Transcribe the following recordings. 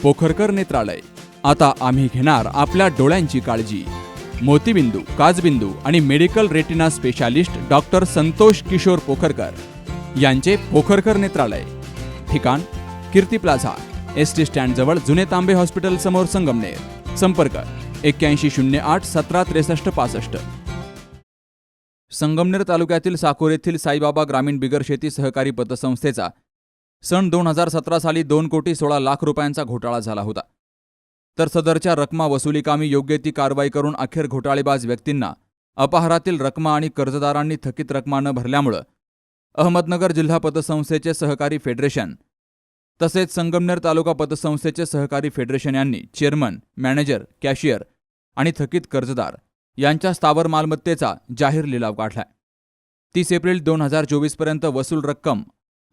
पोखरकर नेत्रालय. आता आम्ही घेणार आपल्या डोळ्यांची काळजी. मोतीबिंदू, काचबिंदू आणि medical retina specialist doctor Santosh Kishor Pokharkar यांचे पोखरकर नेत्रालय. ठिकाण कीर्ती प्लाझा, एसटी स्टँड जवळ, जुने तांबे हॉस्पिटल समोर, संगमनेर. संपर्क 8108 1763 65. संगमनेर तालुक्यातील साकोर येथील साईबाबा ग्रामीण बिगर शेती सहकारी पतसंस्थेचा सन 2017 साली 2,16,00,000 रुपयांचा घोटाळा झाला होता. तर सदरच्या रकमा वसुलीकामी योग्य ती कारवाई करून अखेर घोटाळेबाज व्यक्तींना अपहारातील रकमा आणि कर्जदारांनी थकीत रकमा न भरल्यामुळे अहमदनगर जिल्हा पतसंस्थेचे सहकारी फेडरेशन तसेच संगमनेर तालुका पतसंस्थेचे सहकारी फेडरेशन यांनी चेअरमन, मॅनेजर, कॅशियर आणि थकीत कर्जदार यांच्या स्थावर मालमत्तेचा जाहीर लिलाव काढलाय. 30 एप्रिल 2024 पर्यंत वसूल रक्कम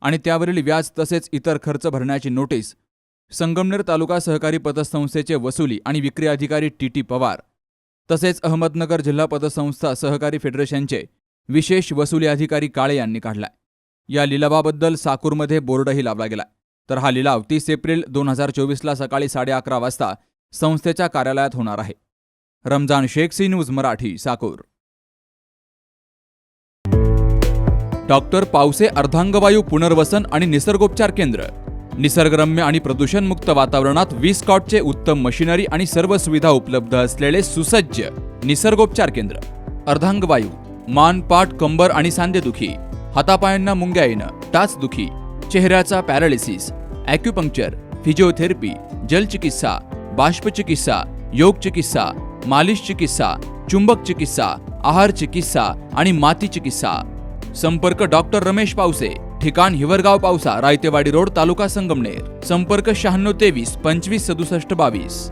आणि त्यावरील व्याज तसेच इतर खर्च भरण्याची नोटीस संगमनेर तालुका सहकारी पतसंस्थेचे वसुली आणि विक्री अधिकारी टी पवार तसेच अहमदनगर जिल्हा पतसंस्था सहकारी फेडरेशनचे विशेष वसुली अधिकारी काळे यांनी काढलाय. या लिलावाबद्दल साकूरमध्ये बोर्डही लावला गेला. तर हा लिलाव 30 एप्रिल 2024ला सकाळी 11:30 वाजता संस्थेच्या कार्यालयात होणार आहे. Ramzan Shaikh, C news Marathi, Sakur. Doctor Pawase अर्धांगवायू पुनर्वसन आणि निसर्गोपचार केंद्र. निसर्गरम्य आणि प्रदूषणमुक्त वातावरणात 20 कॉटचे उत्तम मशिनरी आणि सर्व सुविधा उपलब्ध असलेले सुसज्ज निसर्गोपचार केंद्र. अर्धांगवायू, मान, पाठ, कंबर आणि सांधेदुखी, हातापायांना मुंग्या येणं, टाचदुखी, चेहऱ्याचा पॅरालिसिस, ॲक्युपंक्चर, फिजिओथेरपी, जलचिकित्सा, बाष्पचिकित्सा, योग चिकित्सा, मालिश चिकित्सा, चुंबक चिकित्सा, आहार चिकित्सा आणि माती चिकित्सा. संपर्क डॉक्टर रमेश पावसे. ठिकाण हिवरगाव पावसा, रायतेवाडी रोड, तालुका संगमनेर. संपर्क 9623 25 67 22.